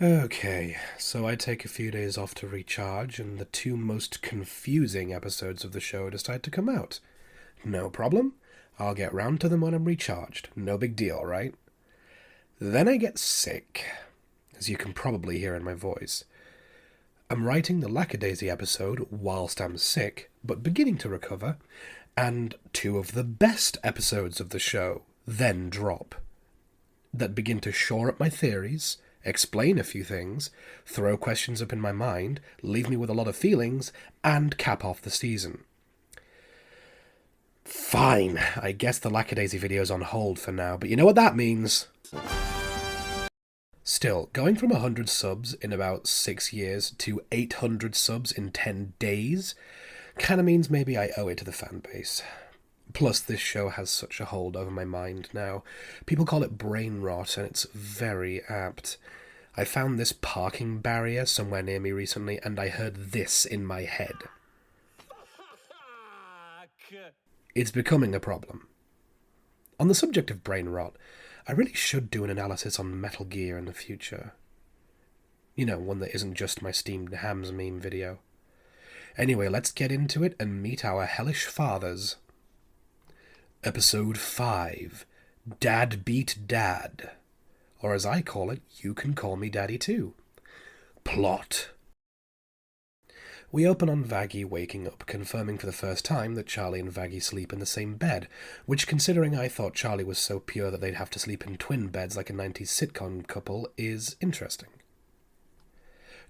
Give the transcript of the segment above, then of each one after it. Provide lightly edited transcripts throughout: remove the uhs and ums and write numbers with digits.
Okay, so I take a few days off to recharge, and the two most confusing episodes of the show decide to come out. No problem. I'll get round to them when I'm recharged. No big deal, right? Then I get sick, as you can probably hear in my voice. I'm writing the Lackadaisy episode whilst I'm sick, but beginning to recover, and two of the best episodes of the show then drop, that begin to shore up my theories, explain a few things, throw questions up in my mind, leave me with a lot of feelings, and cap off the season. Fine, I guess the Lackadaisy video's on hold for now, but you know what that means? Still, going from 100 subs in about 6 years to 800 subs in 10 days kinda means maybe I owe it to the fanbase. Plus, this show has such a hold over my mind now. People call it brain rot, and it's very apt. I found this parking barrier somewhere near me recently, and I heard this in my head. It's becoming a problem. On the subject of brain rot, I really should do an analysis on Metal Gear in the future. You know, one that isn't just my steamed hams meme video. Anyway, let's get into it and meet our hellish fathers. Episode 5, Dad Beat Dad. Or as I call it, you can call me Daddy too. Plot. We open on Vaggie waking up, confirming for the first time that Charlie and Vaggie sleep in the same bed, which, considering I thought Charlie was so pure that they'd have to sleep in twin beds like a 90s sitcom couple, is interesting.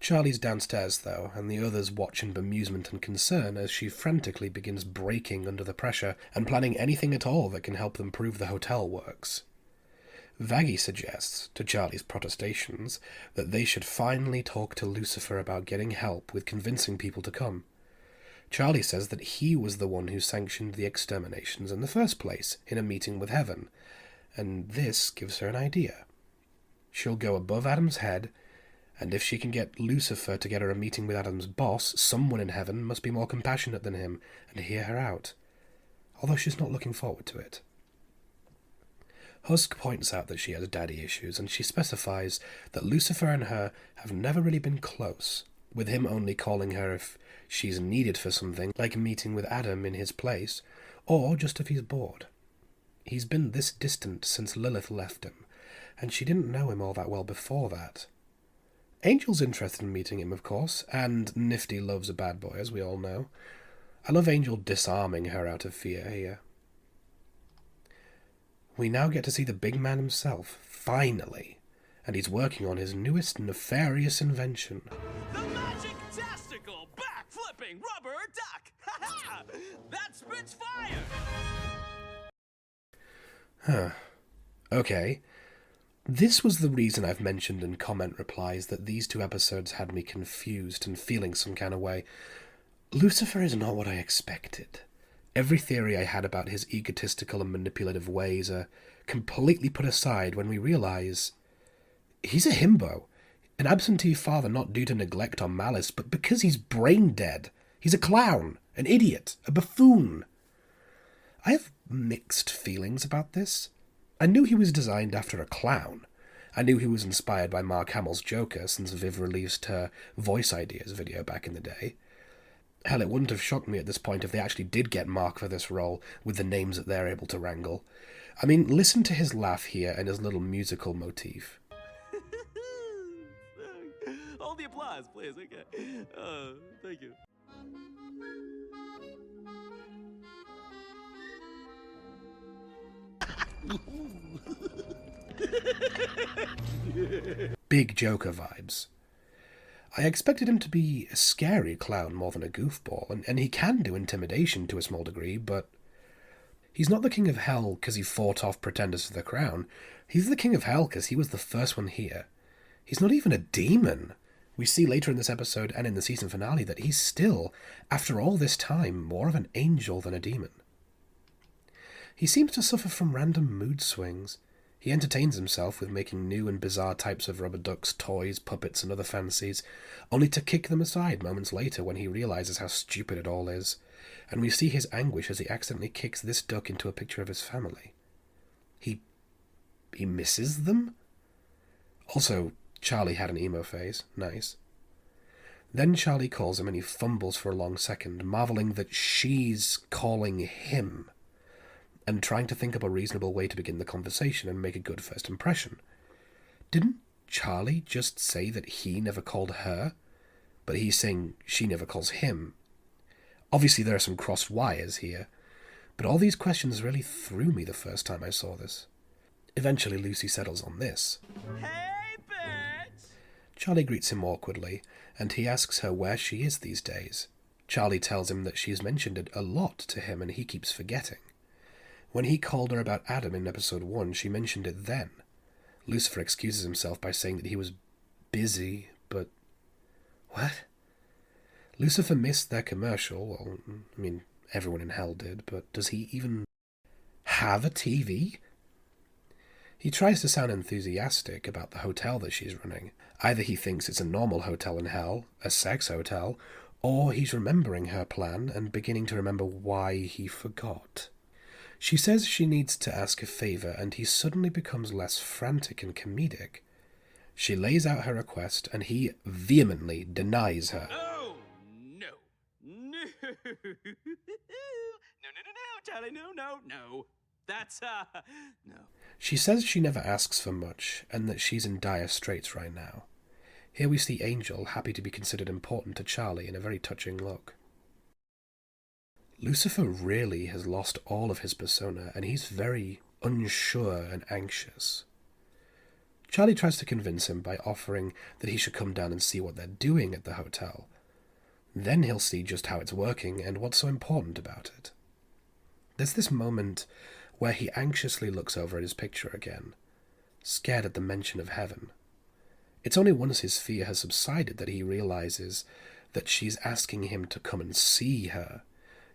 Charlie's downstairs, though, and the others watch in bemusement and concern as she frantically begins breaking under the pressure and planning anything at all that can help them prove the hotel works. Vaggie suggests, to Charlie's protestations, that they should finally talk to Lucifer about getting help with convincing people to come. Charlie says that he was the one who sanctioned the exterminations in the first place, in a meeting with Heaven, and this gives her an idea. She'll go above Adam's head, and if she can get Lucifer to get her a meeting with Adam's boss, someone in Heaven must be more compassionate than him and hear her out, although she's not looking forward to it. Husk points out that she has daddy issues, and she specifies that Lucifer and her have never really been close, with him only calling her if she's needed for something, like a meeting with Adam in his place, or just if he's bored. He's been this distant since Lilith left him, and she didn't know him all that well before that. Angel's interested in meeting him, of course, and Nifty loves a bad boy, as we all know. I love Angel disarming her out of fear here. We now get to see the big man himself, finally, and he's working on his newest nefarious invention. The magic-tastical, back-flipping rubber duck! Ha-ha! That spits fire! Huh. Okay. This was the reason I've mentioned in comment replies that these two episodes had me confused and feeling some kind of way. Lucifer is not what I expected. Every theory I had about his egotistical and manipulative ways are completely put aside when we realize he's a himbo, an absentee father not due to neglect or malice, but because he's brain dead. He's a clown, an idiot, a buffoon. I have mixed feelings about this. I knew he was designed after a clown. I knew he was inspired by Mark Hamill's Joker since Viv released her Voice Ideas video back in the day. Hell, it wouldn't have shocked me at this point if they actually did get Mark for this role, with the names that they're able to wrangle. I mean, listen to his laugh here and his little musical motif. Hold the applause, please. Okay. Thank you. Big Joker vibes. I expected him to be a scary clown more than a goofball, and he can do intimidation to a small degree, but he's not the king of hell because he fought off pretenders for the crown. He's the king of hell because he was the first one here. He's not even a demon. We see later in this episode and in the season finale that he's still, after all this time, more of an angel than a demon. He seems to suffer from random mood swings. He entertains himself with making new and bizarre types of rubber ducks, toys, puppets, and other fancies, only to kick them aside moments later when he realizes how stupid it all is, and we see his anguish as he accidentally kicks this duck into a picture of his family. He misses them? Also, Charlie had an emo phase. Nice. Then Charlie calls him and he fumbles for a long second, marveling that she's calling him, and trying to think up a reasonable way to begin the conversation and make a good first impression. Didn't Charlie just say that he never called her? But he's saying she never calls him. Obviously there are some crossed wires here, but all these questions really threw me the first time I saw this. Eventually Lucy settles on this. Hey, bitch! Charlie greets him awkwardly, and he asks her where she is these days. Charlie tells him that she's mentioned it a lot to him and he keeps forgetting. When he called her about Adam in episode 1, she mentioned it then. Lucifer excuses himself by saying that he was busy, but... What? Lucifer missed their commercial. Well, I mean, everyone in hell did, but does he even have a TV? He tries to sound enthusiastic about the hotel that she's running. Either he thinks it's a normal hotel in hell, a sex hotel, or he's remembering her plan and beginning to remember why he forgot. She says she needs to ask a favour, and he suddenly becomes less frantic and comedic. She lays out her request, and he vehemently denies her. Oh, no. No. No, Charlie, no. That's, no. She says she never asks for much, and that she's in dire straits right now. Here we see Angel, happy to be considered important to Charlie, in a very touching look. Lucifer really has lost all of his persona, and he's very unsure and anxious. Charlie tries to convince him by offering that he should come down and see what they're doing at the hotel. Then he'll see just how it's working and what's so important about it. There's this moment where he anxiously looks over at his picture again, scared at the mention of heaven. It's only once his fear has subsided that he realizes that she's asking him to come and see her.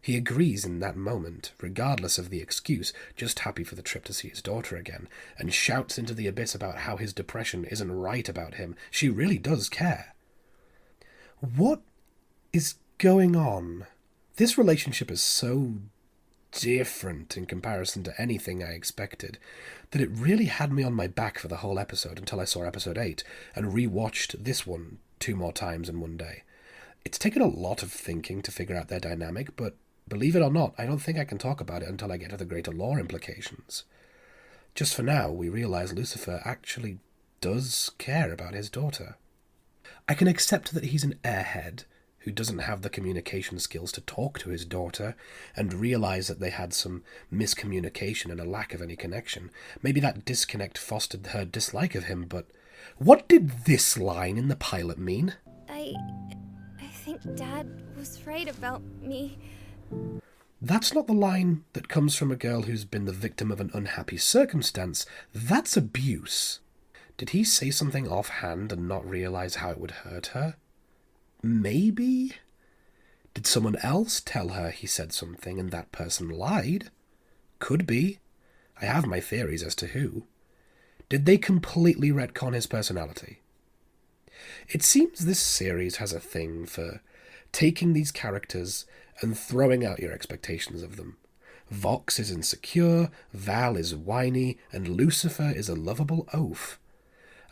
He agrees in that moment, regardless of the excuse, just happy for the trip to see his daughter again, and shouts into the abyss about how his depression isn't right about him. She really does care. What is going on? This relationship is so different in comparison to anything I expected that it really had me on my back for the whole episode until I saw episode 8 and re-watched this one 2 more times in one day. It's taken a lot of thinking to figure out their dynamic, but believe it or not, I don't think I can talk about it until I get to the greater lore implications. Just for now, we realize Lucifer actually does care about his daughter. I can accept that he's an airhead who doesn't have the communication skills to talk to his daughter and realize that they had some miscommunication and a lack of any connection. Maybe that disconnect fostered her dislike of him, but what did this line in the pilot mean? I think Dad was right about me. That's not the line that comes from a girl who's been the victim of an unhappy circumstance. That's abuse. Did he say something offhand and not realize how it would hurt her? Maybe? Did someone else tell her he said something and that person lied? Could be. I have my theories as to who. Did they completely retcon his personality? It seems this series has a thing for taking these characters and throwing out your expectations of them. Vox is insecure, Val is whiny, and Lucifer is a lovable oaf.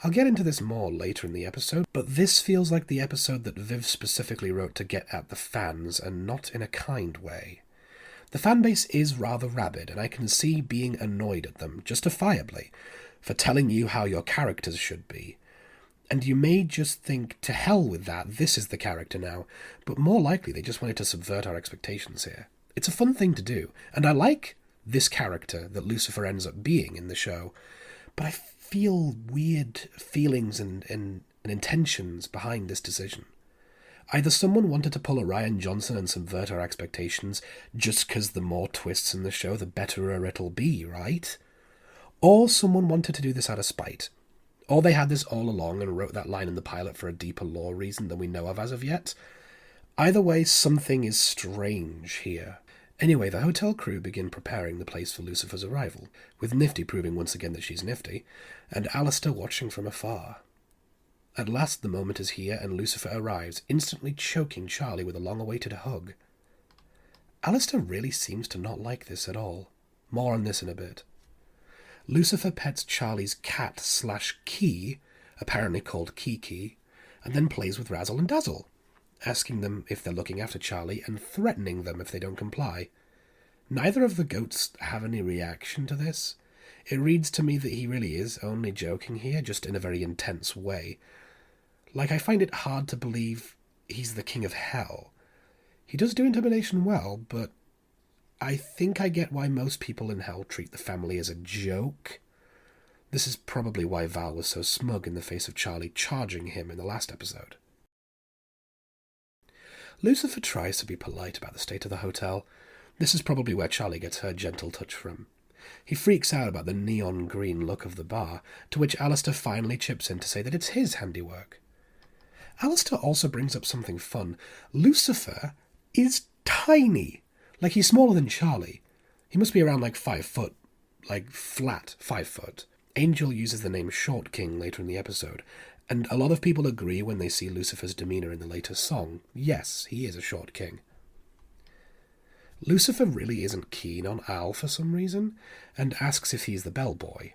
I'll get into this more later in the episode, but this feels like the episode that Viv specifically wrote to get at the fans, and not in a kind way. The fanbase is rather rabid, and I can see being annoyed at them, justifiably, for telling you how your characters should be. And you may just think, to hell with that, this is the character now, but more likely they just wanted to subvert our expectations here. It's a fun thing to do, and I like this character that Lucifer ends up being in the show, but I feel weird feelings and intentions behind this decision. Either someone wanted to pull a Ryan Johnson and subvert our expectations just because the more twists in the show, the betterer it'll be, right? Or someone wanted to do this out of spite. Or they had this all along and wrote that line in the pilot for a deeper lore reason than we know of as of yet. Either way, something is strange here. Anyway, the hotel crew begin preparing the place for Lucifer's arrival, with Nifty proving once again that she's nifty, and Alistair watching from afar. At last the moment is here, and Lucifer arrives, instantly choking Charlie with a long-awaited hug. Alistair really seems to not like this at all. More on this in a bit. Lucifer pets Charlie's cat/key, apparently called Kiki, and then plays with Razzle and Dazzle, asking them if they're looking after Charlie and threatening them if they don't comply. Neither of the goats have any reaction to this. It reads to me that he really is only joking here, just in a very intense way. Like, I find it hard to believe he's the king of hell. He does do intimidation well, but I think I get why most people in hell treat the family as a joke. This is probably why Val was so smug in the face of Charlie charging him in the last episode. Lucifer tries to be polite about the state of the hotel. This is probably where Charlie gets her gentle touch from. He freaks out about the neon green look of the bar, to which Alistair finally chips in to say that it's his handiwork. Alistair also brings up something fun. Lucifer is tiny. Like, he's smaller than Charlie. He must be around like 5 foot. Like, flat 5 foot. Angel uses the name Short King later in the episode, and a lot of people agree when they see Lucifer's demeanour in the later song. Yes, he is a short king. Lucifer really isn't keen on Al for some reason, and asks if he's the bellboy.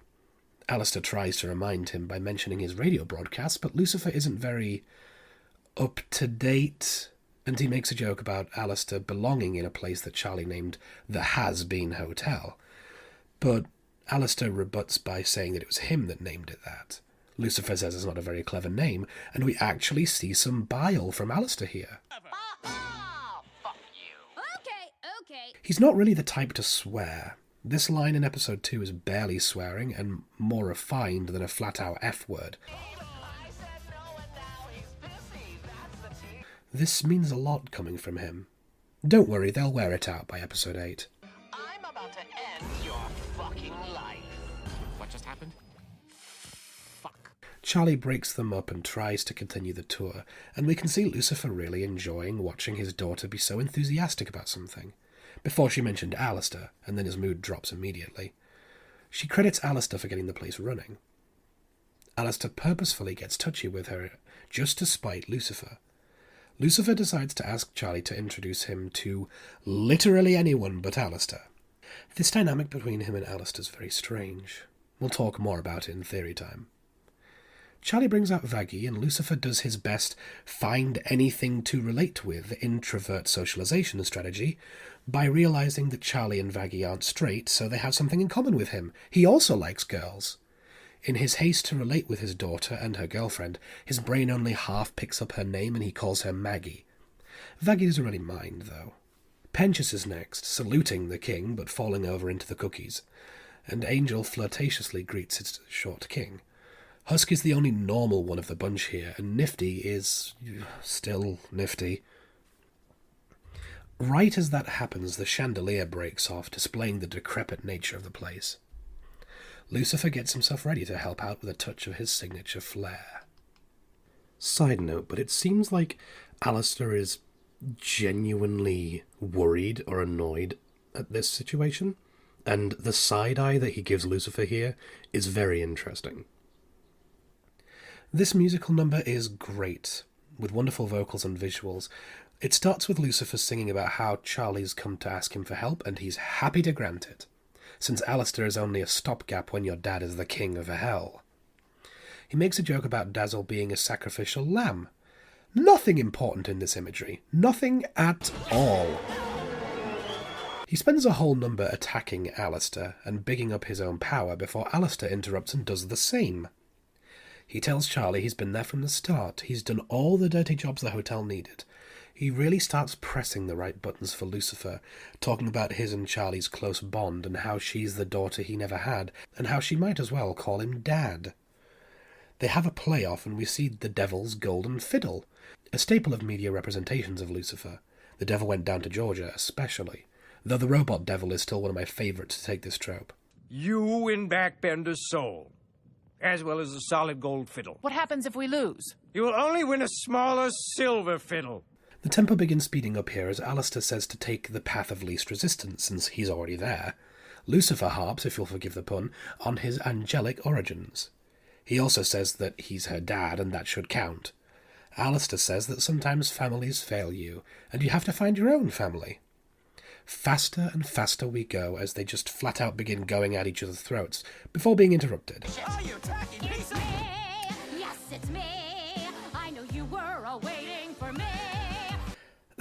Alistair tries to remind him by mentioning his radio broadcast, but Lucifer isn't very up-to-date, and he makes a joke about Alistair belonging in a place that Charlie named the Hazbin Hotel. But Alistair rebuts by saying that it was him that named it that. Lucifer says it's not a very clever name, and we actually see some bile from Alistair here. He's not really the type to swear. This line in episode 2 is barely swearing and more refined than a flat-out F-word. This means a lot coming from him. Don't worry, they'll wear it out by episode 8. I'm about to end your fucking life. What just happened? Charlie breaks them up and tries to continue the tour, and we can see Lucifer really enjoying watching his daughter be so enthusiastic about something. Before she mentioned Alistair, and then his mood drops immediately. She credits Alistair for getting the place running. Alistair purposefully gets touchy with her, just to spite Lucifer. Lucifer decides to ask Charlie to introduce him to literally anyone but Alistair. This dynamic between him and Alistair is very strange. We'll talk more about it in theory time. Charlie brings out Vaggie, and Lucifer does his best find anything to relate with introvert socialization strategy by realizing that Charlie and Vaggie aren't straight, so they have something in common with him. He also likes girls. In his haste to relate with his daughter and her girlfriend, his brain only half picks up her name and he calls her Maggie. Vaggie doesn't really mind, though. Penchus is next, saluting the king but falling over into the cookies, and Angel flirtatiously greets his short king. Husk is the only normal one of the bunch here, and Nifty is still nifty. Right as that happens, the chandelier breaks off, displaying the decrepit nature of the place. Lucifer gets himself ready to help out with a touch of his signature flair. Side note, but it seems like Alistair is genuinely worried or annoyed at this situation, and the side-eye that he gives Lucifer here is very interesting. This musical number is great, with wonderful vocals and visuals. It starts with Lucifer singing about how Charlie's come to ask him for help, and he's happy to grant it, since Alistair is only a stopgap when your dad is the king of hell. He makes a joke about Dazzle being a sacrificial lamb. Nothing important in this imagery. Nothing at all. He spends a whole number attacking Alistair and bigging up his own power before Alistair interrupts and does the same. He tells Charlie he's been there from the start. He's done all the dirty jobs the hotel needed. He really starts pressing the right buttons for Lucifer, talking about his and Charlie's close bond and how she's the daughter he never had, and how she might as well call him Dad. They have a playoff and we see the Devil's Golden Fiddle, a staple of media representations of Lucifer. The devil went down to Georgia especially, though the robot devil is still one of my favourites to take this trope. You win back Bender's soul, as well as a solid gold fiddle. What happens if we lose? You will only win a smaller silver fiddle. The tempo begins speeding up here as Alistair says to take the path of least resistance since he's already there. Lucifer harps, if you'll forgive the pun, on his angelic origins. He also says that he's her dad and that should count. Alistair says that sometimes families fail you, and you have to find your own family. Faster and faster we go as they just flat out begin going at each other's throats before being interrupted. Are you attacking me? Yes,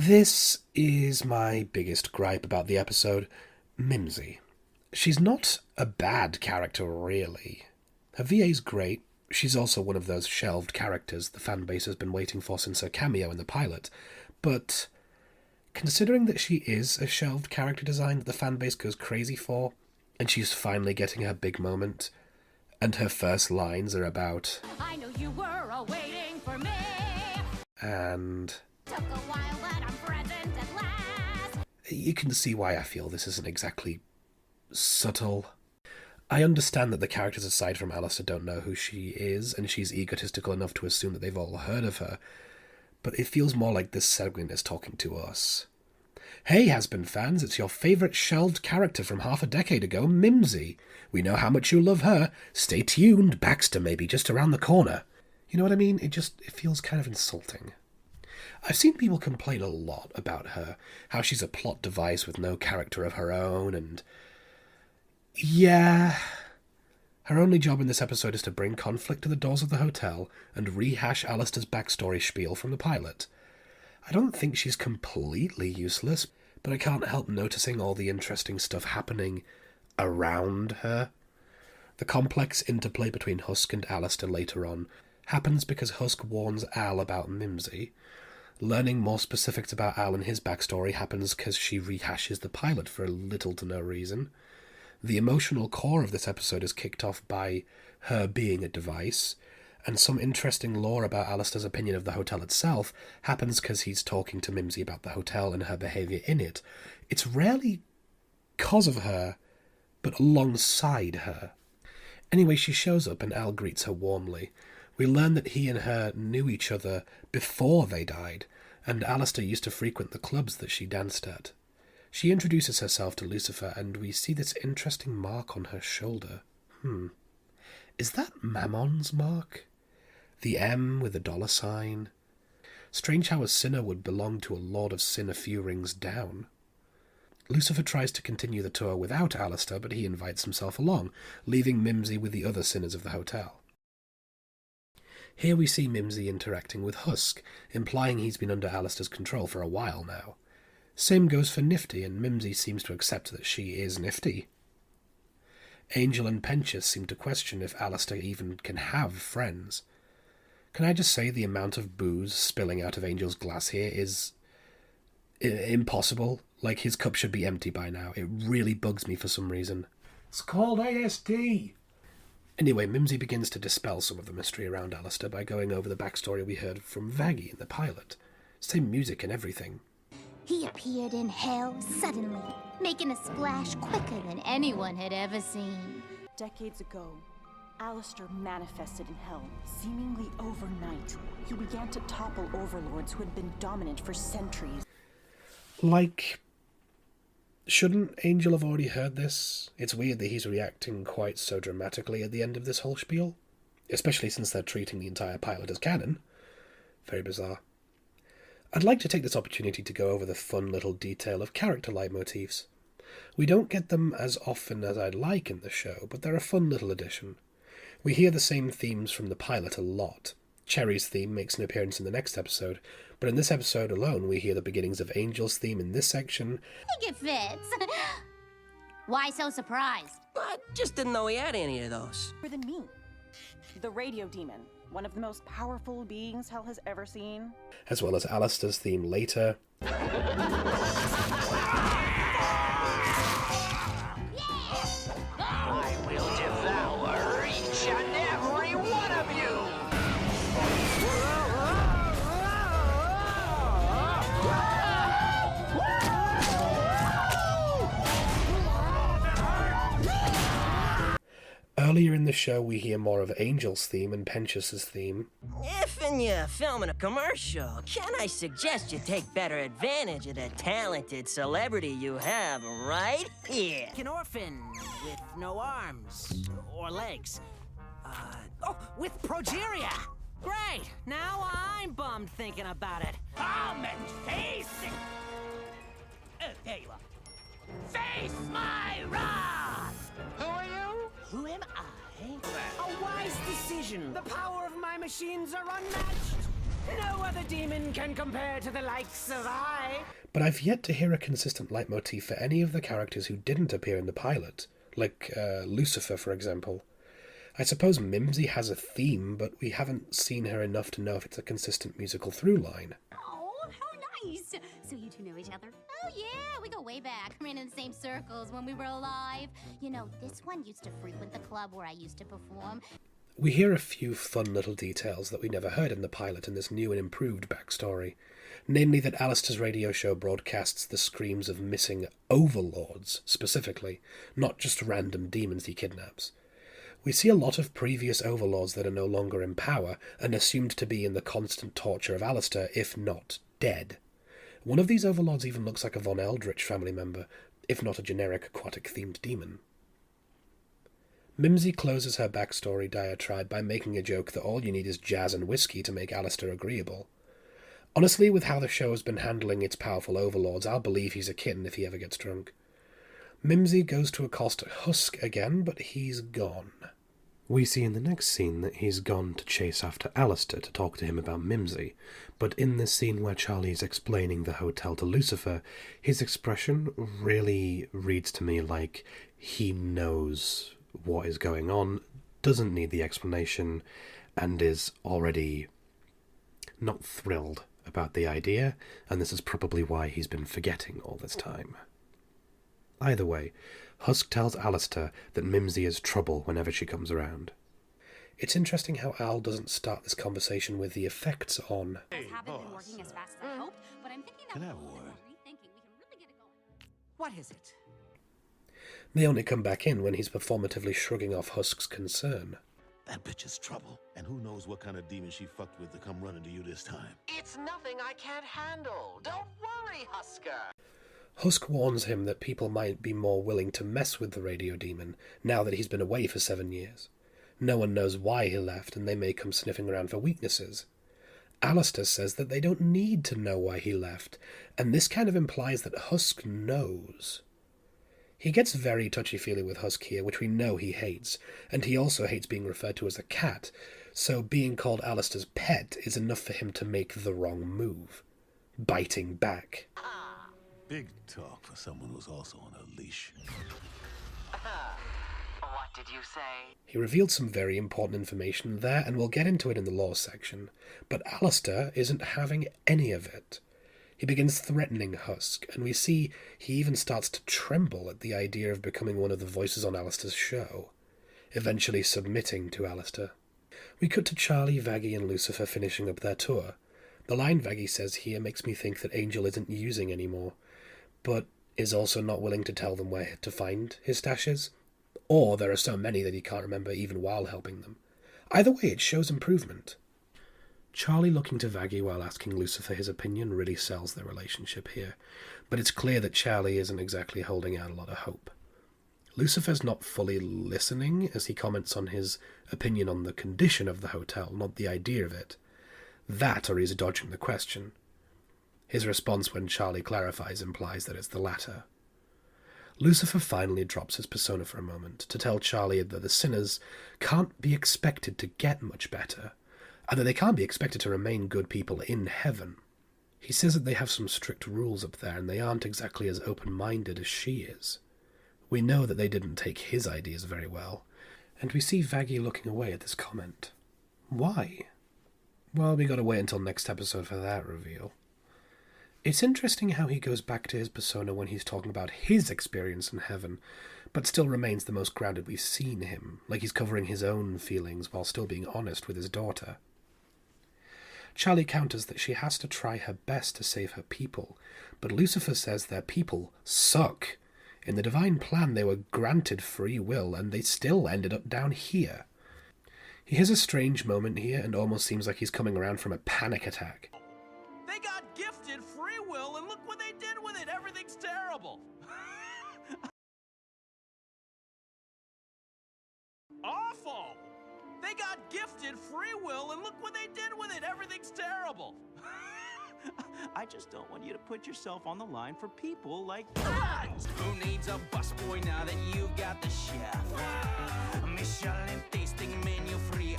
This is my biggest gripe about the episode, Mimsy. She's not a bad character, really. Her VA's great. She's also one of those shelved characters the fanbase has been waiting for since her cameo in the pilot. But considering that she is a shelved character design that the fanbase goes crazy for, and she's finally getting her big moment, and her first lines are about I know you were waiting for me. And Took a while, but I'm present at last. you can see why I feel this isn't exactly subtle. I understand that the characters aside from Alistair don't know who she is, and she's egotistical enough to assume that they've all heard of her, but it feels more like this segment is talking to us. Hey, Hazbin fans, it's your favourite shelved character from half a decade ago, Mimsy. We know how much you love her. Stay tuned, Baxter may be just around the corner. You know what I mean? It feels kind of insulting. I've seen people complain a lot about her, how she's a plot device with no character of her own, and yeah, her only job in this episode is to bring conflict to the doors of the hotel and rehash Alistair's backstory spiel from the pilot. I don't think she's completely useless, but I can't help noticing all the interesting stuff happening around her. The complex interplay between Husk and Alistair later on happens because Husk warns Al about Mimsy. Learning more specifics about Al and his backstory happens because she rehashes the pilot for little to no reason. The emotional core of this episode is kicked off by her being a device, and some interesting lore about Alistair's opinion of the hotel itself happens because he's talking to Mimsy about the hotel and her behaviour in it. It's rarely cause of her, but alongside her. Anyway, she shows up and Al greets her warmly. We learn that he and her knew each other before they died, and Alistair used to frequent the clubs that she danced at. She introduces herself to Lucifer, and we see this interesting mark on her shoulder. Is that Mammon's mark? The M with the $sign? Strange how a sinner would belong to a lord of sin a few rings down. Lucifer tries to continue the tour without Alistair, but he invites himself along, leaving Mimsy with the other sinners of the hotel. Here we see Mimsy interacting with Husk, implying he's been under Alistair's control for a while now. Same goes for Nifty, and Mimsy seems to accept that she is Nifty. Angel and Pentious seem to question if Alistair even can have friends. Can I just say the amount of booze spilling out of Angel's glass here is impossible? Like, his cup should be empty by now. It really bugs me for some reason. It's called ASD. Anyway, Mimsy begins to dispel some of the mystery around Alistair by going over the backstory we heard from Vaggie in the pilot. Same music and everything. He appeared in hell suddenly, making a splash quicker than anyone had ever seen. Decades ago, Alistair manifested in hell, seemingly overnight. He began to topple overlords who had been dominant for centuries. Like, shouldn't Angel have already heard this? It's weird that he's reacting quite so dramatically at the end of this whole spiel, especially since they're treating the entire pilot as canon. Very bizarre. I'd like to take this opportunity to go over the fun little detail of character leitmotifs. We don't get them as often as I'd like in the show, but they're a fun little addition. We hear the same themes from the pilot a lot. Cherry's theme makes an appearance in the next episode, but in this episode alone we hear the beginnings of Angel's theme in this section. I think it fits. Why so surprised? I just didn't know he had any of those. More than me. The radio demon, one of the most powerful beings hell has ever seen. As well as Alistair's theme later. I will devour each and every one of you! Earlier in the show we hear more of Angel's theme and Pentious's theme. If you're filming a commercial, can I suggest you take better advantage of the talented celebrity you have right here? An orphan with no arms or legs. With progeria. Great. Now I'm bummed thinking about it. Come and face it. There you are. Face my wrath. Who are you? Who am I? A wise decision. The power of my machines are unmatched. No other demon can compare to the likes of I. But I've yet to hear a consistent leitmotif for any of the characters who didn't appear in the pilot, like Lucifer, for example. I suppose Mimsy has a theme, but we haven't seen her enough to know if it's a consistent musical through line. Oh, how nice! So you two know each other? Oh yeah, we go way back. Ran in the same circles when we were alive. You know, this one used to frequent the club where I used to perform. We hear a few fun little details that we never heard in the pilot in this new and improved backstory. Namely that Alistair's radio show broadcasts the screams of missing overlords, specifically, not just random demons he kidnaps. We see a lot of previous overlords that are no longer in power and assumed to be in the constant torture of Alistair, if not dead. One of these overlords even looks like a Von Eldritch family member, if not a generic aquatic-themed demon. Mimsy closes her backstory diatribe by making a joke that all you need is jazz and whiskey to make Alistair agreeable. Honestly, with how the show has been handling its powerful overlords, I'll believe he's a kitten if he ever gets drunk. Mimsy goes to accost Husk again, but he's gone. We see in the next scene that he's gone to chase after Alistair to talk to him about Mimsy, but in this scene where Charlie's explaining the hotel to Lucifer, his expression really reads to me like he knows what is going on, doesn't need the explanation, and is already not thrilled about the idea, and this is probably why he's been forgetting all this time. Either way, Husk tells Alistair that Mimsy is trouble whenever she comes around. It's interesting how Al doesn't start this conversation with the effects on. Hey, haven't been working as fast as I hoped, but I'm thinking that Can I have a with a word? little rethinking, we can really get it going. What is it? They only come back in when he's performatively shrugging off Husk's concern. That bitch is trouble. And who knows what kind of demon she fucked with to come running to you this time. It's nothing I can't handle. Don't worry, Husker. Husk warns him that people might be more willing to mess with the radio demon now that he's been away for 7 years. No one knows why he left, and they may come sniffing around for weaknesses. Alistair says that they don't need to know why he left, and this kind of implies that Husk knows. He gets very touchy-feely with Husk here, which we know he hates, and he also hates being referred to as a cat, so being called Alistair's pet is enough for him to make the wrong move. Biting back. Big talk for someone who's also on a leash. What did you say? He revealed some very important information there, and we'll get into it in the lore section, but Alistair isn't having any of it. He begins threatening Husk, and we see he even starts to tremble at the idea of becoming one of the voices on Alistair's show, eventually submitting to Alistair. We cut to Charlie, Vaggie, and Lucifer finishing up their tour. The line Vaggie says here makes me think that Angel isn't using anymore, but is also not willing to tell them where to find his stashes, or there are so many that he can't remember even while helping them. Either way, it shows improvement. Charlie looking to Vaggie while asking Lucifer his opinion really sells their relationship here, but it's clear that Charlie isn't exactly holding out a lot of hope. Lucifer's not fully listening as he comments on his opinion on the condition of the hotel, not the idea of it. That, or he's dodging the question. His response when Charlie clarifies implies that it's the latter. Lucifer finally drops his persona for a moment to tell Charlie that the sinners can't be expected to get much better, and that they can't be expected to remain good people in heaven. He says that they have some strict rules up there and they aren't exactly as open-minded as she is. We know that they didn't take his ideas very well, and we see Vaggie looking away at this comment. Why? Well, we gotta wait until next episode for that reveal. It's interesting how he goes back to his persona when he's talking about his experience in heaven, but still remains the most grounded we've seen him, like he's covering his own feelings while still being honest with his daughter. Charlie counters that she has to try her best to save her people, but Lucifer says their people suck. In the divine plan they were granted free will, and they still ended up down here. He has a strange moment here and almost seems like he's coming around from a panic attack. They got gifted free will, and look what they did with it. Everything's terrible. Awful. They got gifted free will, and look what they did with it. Everything's terrible. I just don't want you to put yourself on the line for people like that. Who needs a busboy now that you got the chef? Michelin tasting menu free,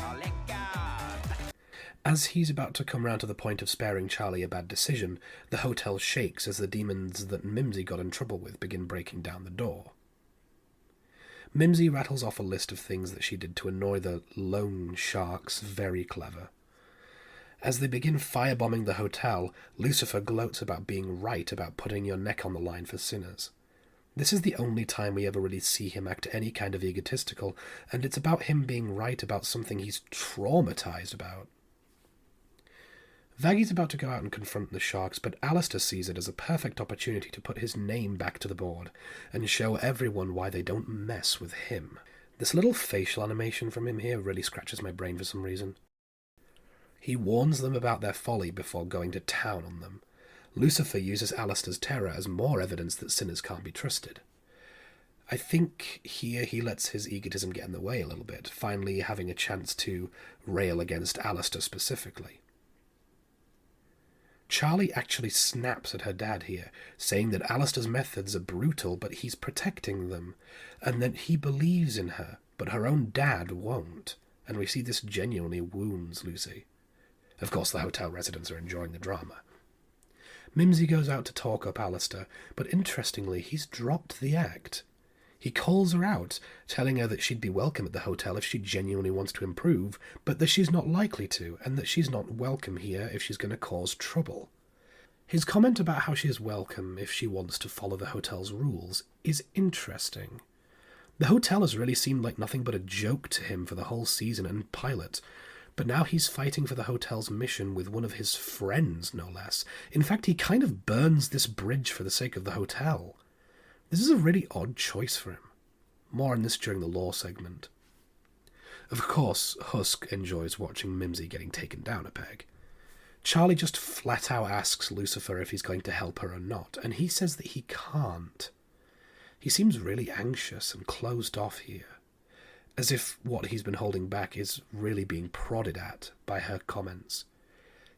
As he's about to come round to the point of sparing Charlie a bad decision, the hotel shakes as the demons that Mimsy got in trouble with begin breaking down the door. Mimsy rattles off a list of things that she did to annoy the loan sharks very clever. As they begin firebombing the hotel, Lucifer gloats about being right about putting your neck on the line for sinners. This is the only time we ever really see him act any kind of egotistical, and it's about him being right about something he's traumatized about. Vaggy's about to go out and confront the sharks, but Alistair sees it as a perfect opportunity to put his name back to the board and show everyone why they don't mess with him. This little facial animation from him here really scratches my brain for some reason. He warns them about their folly before going to town on them. Lucifer uses Alistair's terror as more evidence that sinners can't be trusted. I think here he lets his egotism get in the way a little bit, finally having a chance to rail against Alistair specifically. Charlie actually snaps at her dad here, saying that Alistair's methods are brutal, but he's protecting them, and that he believes in her, but her own dad won't, and we see this genuinely wounds Lucy. Of course, the hotel residents are enjoying the drama. Mimsy goes out to talk up Alistair, but interestingly, he's dropped the act. He calls her out, telling her that she'd be welcome at the hotel if she genuinely wants to improve, but that she's not likely to, and that she's not welcome here if she's going to cause trouble. His comment about how she is welcome if she wants to follow the hotel's rules is interesting. The hotel has really seemed like nothing but a joke to him for the whole season and pilot, but now he's fighting for the hotel's mission with one of his friends, no less. In fact, he kind of burns this bridge for the sake of the hotel. This is a really odd choice for him. More on this during the lore segment. Of course, Husk enjoys watching Mimsy getting taken down a peg. Charlie just flat out asks Lucifer if he's going to help her or not, and he says that he can't. He seems really anxious and closed off here, as if what he's been holding back is really being prodded at by her comments.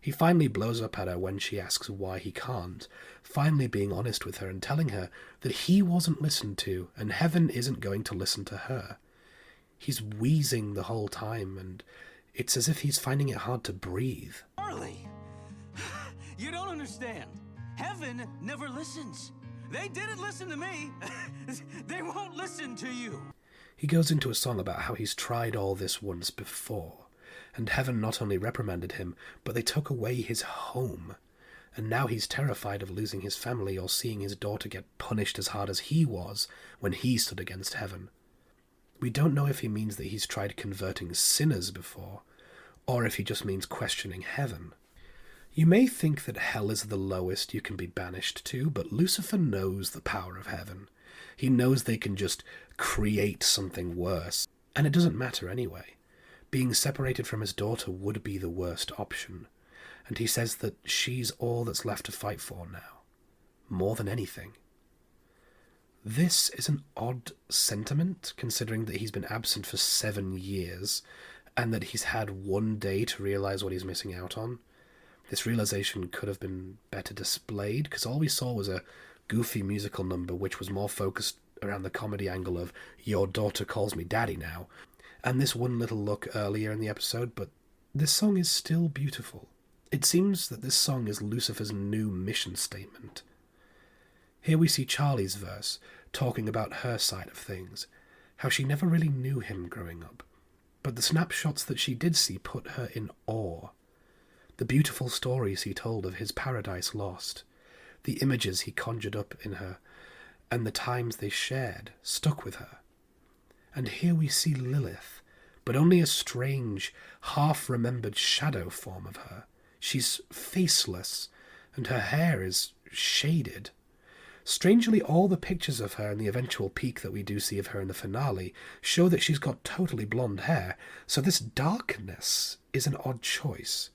He finally blows up at her when she asks why he can't, finally being honest with her and telling her that he wasn't listened to and heaven isn't going to listen to her. He's wheezing the whole time, and it's as if he's finding it hard to breathe. Charlie, you don't understand. Heaven never listens. They didn't listen to me. They won't listen to you. He goes into a song about how he's tried all this once before, and heaven not only reprimanded him, but they took away his home, and now he's terrified of losing his family or seeing his daughter get punished as hard as he was when he stood against heaven. We don't know if he means that he's tried converting sinners before, or if he just means questioning heaven. You may think that hell is the lowest you can be banished to, but Lucifer knows the power of heaven. He knows they can just create something worse, and it doesn't matter anyway. Being separated from his daughter would be the worst option, and he says that she's all that's left to fight for now, more than anything. This is an odd sentiment, considering that he's been absent for 7 years, and that he's had one day to realise what he's missing out on. This realisation could have been better displayed, because all we saw was a goofy musical number which was more focused around the comedy angle of "your daughter calls me daddy now," and this one little look earlier in the episode, but this song is still beautiful. It seems that this song is Lucifer's new mission statement. Here we see Charlie's verse, talking about her side of things, how she never really knew him growing up, but the snapshots that she did see put her in awe. The beautiful stories he told of his paradise lost, the images he conjured up in her, and the times they shared stuck with her. And here we see Lilith, but only a strange, half-remembered shadow form of her. She's faceless, and her hair is shaded. Strangely, all the pictures of her and the eventual peak that we do see of her in the finale show that she's got totally blonde hair, so this darkness is an odd choice.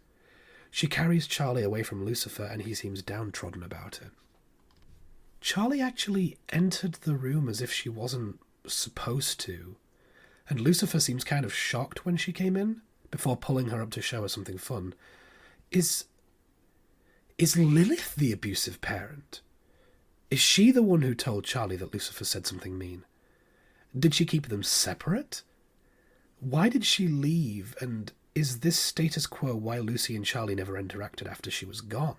She carries Charlie away from Lucifer, and he seems downtrodden about it. Charlie actually entered the room as if she wasn't supposed to, and Lucifer seems kind of shocked when she came in, before pulling her up to show her something fun. Is Lilith the abusive parent? Is she the one who told Charlie that Lucifer said something mean? Did she keep them separate? Why did she leave, and is this status quo why Lucy and Charlie never interacted after she was gone?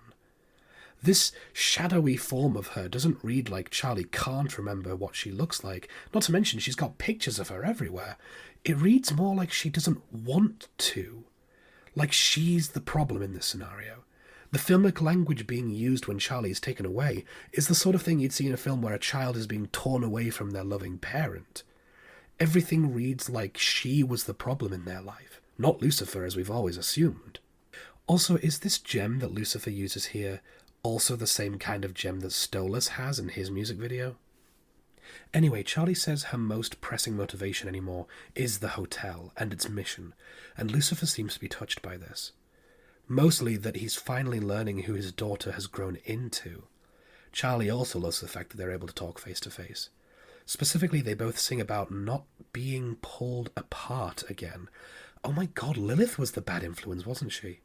This shadowy form of her doesn't read like Charlie can't remember what she looks like, not to mention she's got pictures of her everywhere. It reads more like she doesn't want to, like she's the problem in this scenario. The filmic language being used when Charlie is taken away is the sort of thing you'd see in a film where a child is being torn away from their loving parent. Everything reads like she was the problem in their life, not Lucifer as we've always assumed. Also, is this gem that Lucifer uses here also the same kind of gem that Stolas has in his music video? Anyway, Charlie says her most pressing motivation anymore is the hotel and its mission, and Lucifer seems to be touched by this. Mostly that he's finally learning who his daughter has grown into. Charlie also loves the fact that they're able to talk face to face. Specifically, they both sing about not being pulled apart again. Oh my god, Lilith was the bad influence, wasn't she?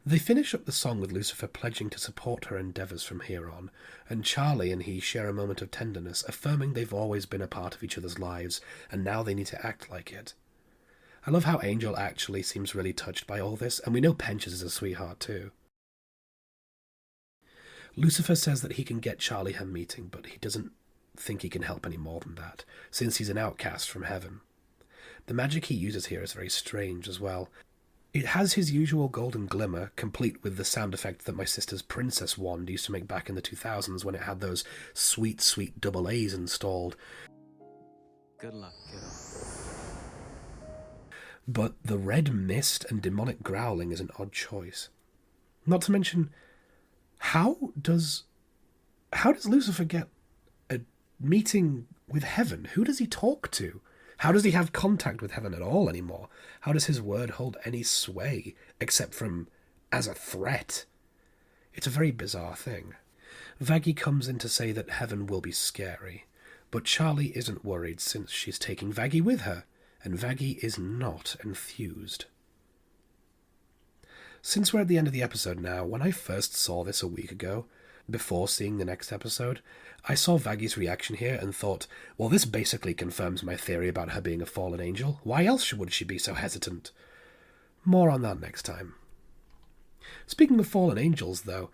They finish up the song with Lucifer pledging to support her endeavours from here on, and Charlie and he share a moment of tenderness, affirming they've always been a part of each other's lives, and now they need to act like it. I love how Angel actually seems really touched by all this, and we know Penches is a sweetheart too. Lucifer says that he can get Charlie her meeting, but he doesn't think he can help any more than that, since he's an outcast from heaven. The magic he uses here is very strange as well. It has his usual golden glimmer, complete with the sound effect that my sister's princess wand used to make back in the 2000s when it had those sweet, sweet double A's installed. Good luck, kiddo. But the red mist and demonic growling is an odd choice. Not to mention, how does Lucifer get a meeting with heaven? Who does he talk to? How does he have contact with heaven at all anymore? How does his word hold any sway, except from as a threat? It's a very bizarre thing. Vaggie comes in to say that heaven will be scary, but Charlie isn't worried since she's taking Vaggie with her, and Vaggie is not enthused. Since we're at the end of the episode now, when I first saw this a week ago, before seeing the next episode, I saw Vaggie's reaction here and thought, well, this basically confirms my theory about her being a fallen angel. Why else would she be so hesitant? More on that next time. Speaking of fallen angels, though,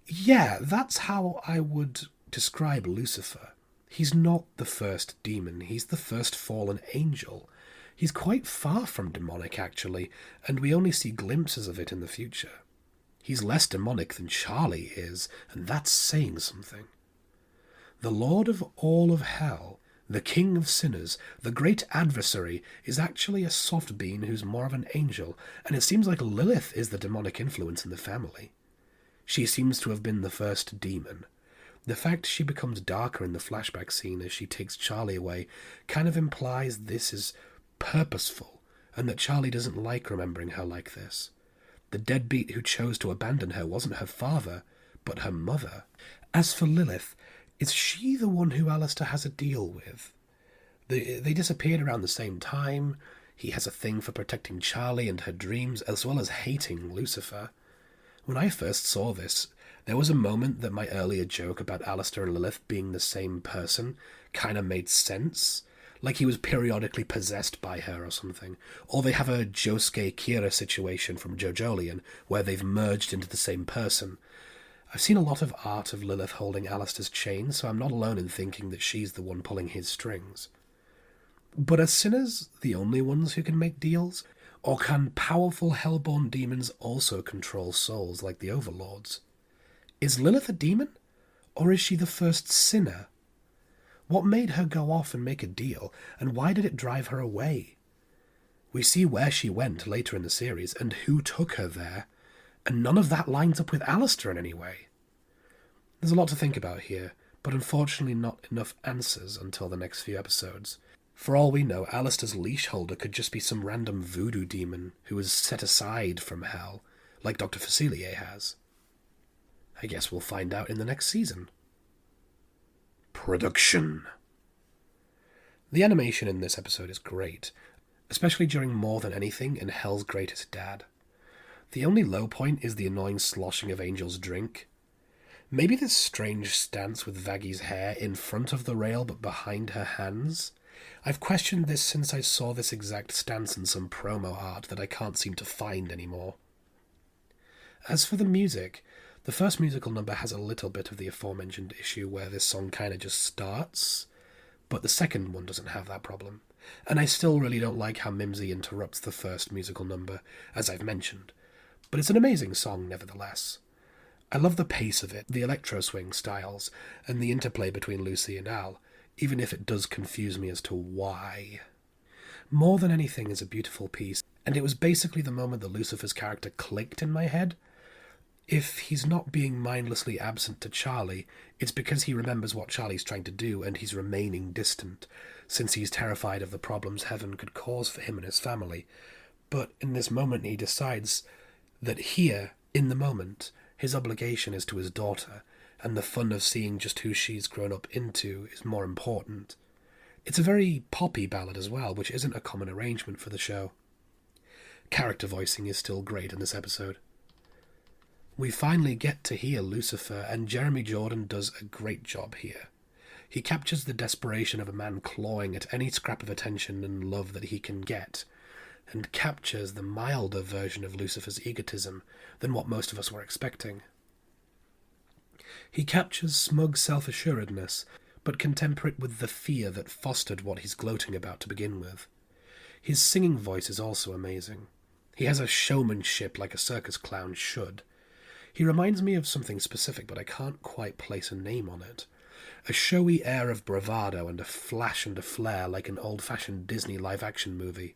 yeah, that's how I would describe Lucifer. He's not the first demon, he's the first fallen angel. He's quite far from demonic, actually, and we only see glimpses of it in the future. He's less demonic than Charlie is, and that's saying something. The Lord of all of hell, the King of sinners, the great adversary, is actually a soft being who's more of an angel, and it seems like Lilith is the demonic influence in the family. She seems to have been the first demon. The fact she becomes darker in the flashback scene as she takes Charlie away kind of implies this is purposeful, and that Charlie doesn't like remembering her like this. The deadbeat who chose to abandon her wasn't her father, but her mother. As for Lilith, is she the one who Alistair has a deal with? They disappeared around the same time. He has a thing for protecting Charlie and her dreams, as well as hating Lucifer. When I first saw this, there was a moment that my earlier joke about Alistair and Lilith being the same person kind of made sense. Like he was periodically possessed by her or something. Or they have a Josuke Kira situation from JoJolion, where they've merged into the same person. I've seen a lot of art of Lilith holding Alistair's chain, so I'm not alone in thinking that she's the one pulling his strings. But are sinners the only ones who can make deals? Or can powerful hellborn demons also control souls like the overlords? Is Lilith a demon? Or is she the first sinner? What made her go off and make a deal, and why did it drive her away? We see where she went later in the series, and who took her there, and none of that lines up with Alistair in any way. There's a lot to think about here, but unfortunately not enough answers until the next few episodes. For all we know, Alistair's leash holder could just be some random voodoo demon who was set aside from hell, like Dr. Facilier has. I guess we'll find out in the next season. Production. The animation in this episode is great, especially during More Than Anything and Hell's Greatest Dad. The only low point is the annoying sloshing of Angel's drink. Maybe this strange stance with Vaggie's hair in front of the rail but behind her hands. I've questioned this since I saw this exact stance in some promo art that I can't seem to find anymore. As for the music, the first musical number has a little bit of the aforementioned issue where this song kind of just starts, but the second one doesn't have that problem. And I still really don't like how Mimsy interrupts the first musical number, as I've mentioned, but it's an amazing song nevertheless. I love the pace of it, the electro swing styles, and the interplay between Lucy and Al, even if it does confuse me as to why. More than anything is a beautiful piece, and it was basically the moment that Lucifer's character clicked in my head. If he's not being mindlessly absent to Charlie, it's because he remembers what Charlie's trying to do and he's remaining distant, since he's terrified of the problems Heaven could cause for him and his family. But in this moment he decides that here, in the moment, his obligation is to his daughter, and the fun of seeing just who she's grown up into is more important. It's a very poppy ballad as well, which isn't a common arrangement for the show. Character voicing is still great in this episode. We finally get to hear Lucifer, and Jeremy Jordan does a great job here. He captures the desperation of a man clawing at any scrap of attention and love that he can get, and captures the milder version of Lucifer's egotism than what most of us were expecting. He captures smug self-assuredness, but can temper it with the fear that fostered what he's gloating about to begin with. His singing voice is also amazing. He has a showmanship like a circus clown should. He reminds me of something specific, but I can't quite place a name on it. A showy air of bravado and a flash and a flare like an old-fashioned Disney live-action movie.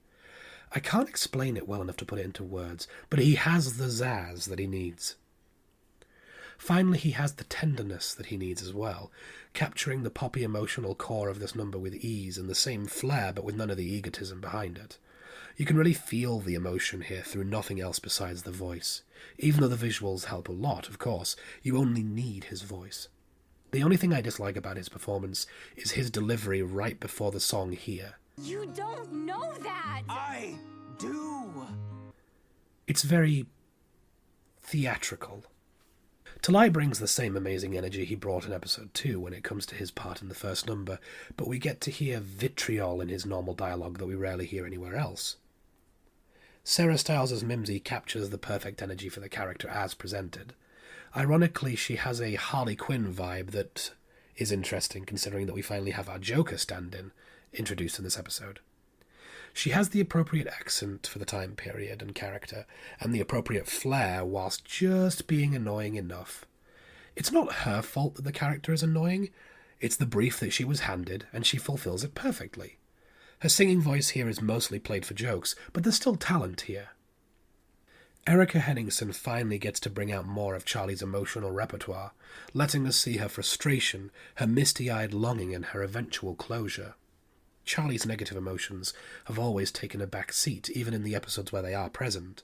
I can't explain it well enough to put it into words, but he has the zazz that he needs. Finally, he has the tenderness that he needs as well, capturing the poppy emotional core of this number with ease and the same flair but with none of the egotism behind it. You can really feel the emotion here through nothing else besides the voice. Even though the visuals help a lot, of course, you only need his voice. The only thing I dislike about his performance is his delivery right before the song here. You don't know that! I do! It's very theatrical. Talai brings the same amazing energy he brought in episode 2 when it comes to his part in the first number, but we get to hear vitriol in his normal dialogue that we rarely hear anywhere else. Sarah Stiles as Mimsy captures the perfect energy for the character as presented. Ironically, she has a Harley Quinn vibe that is interesting considering that we finally have our Joker stand-in introduced in this episode. She has the appropriate accent for the time period and character, and the appropriate flair whilst just being annoying enough. It's not her fault that the character is annoying, it's the brief that she was handed, and she fulfills it perfectly. Her singing voice here is mostly played for jokes, but there's still talent here. Erica Henningsen finally gets to bring out more of Charlie's emotional repertoire, letting us see her frustration, her misty-eyed longing, and her eventual closure. Charlie's negative emotions have always taken a back seat, even in the episodes where they are present,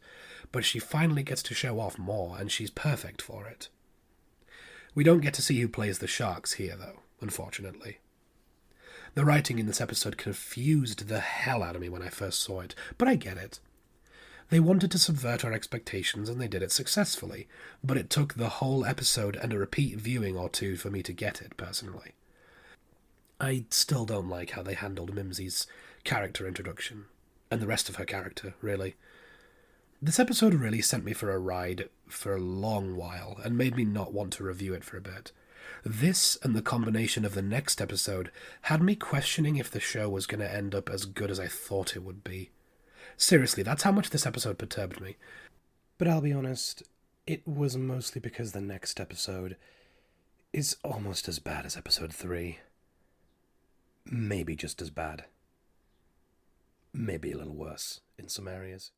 but she finally gets to show off more, and she's perfect for it. We don't get to see who plays the sharks here, though, unfortunately. The writing in this episode confused the hell out of me when I first saw it, but I get it. They wanted to subvert our expectations, and they did it successfully, but it took the whole episode and a repeat viewing or two for me to get it, personally. I still don't like how they handled Mimsy's character introduction, and the rest of her character, really. This episode really sent me for a ride for a long while, and made me not want to review it for a bit. This, and the combination of the next episode, had me questioning if the show was going to end up as good as I thought it would be. Seriously, that's how much this episode perturbed me. But I'll be honest, it was mostly because the next episode is almost as bad as episode 3. Maybe just as bad. Maybe a little worse in some areas.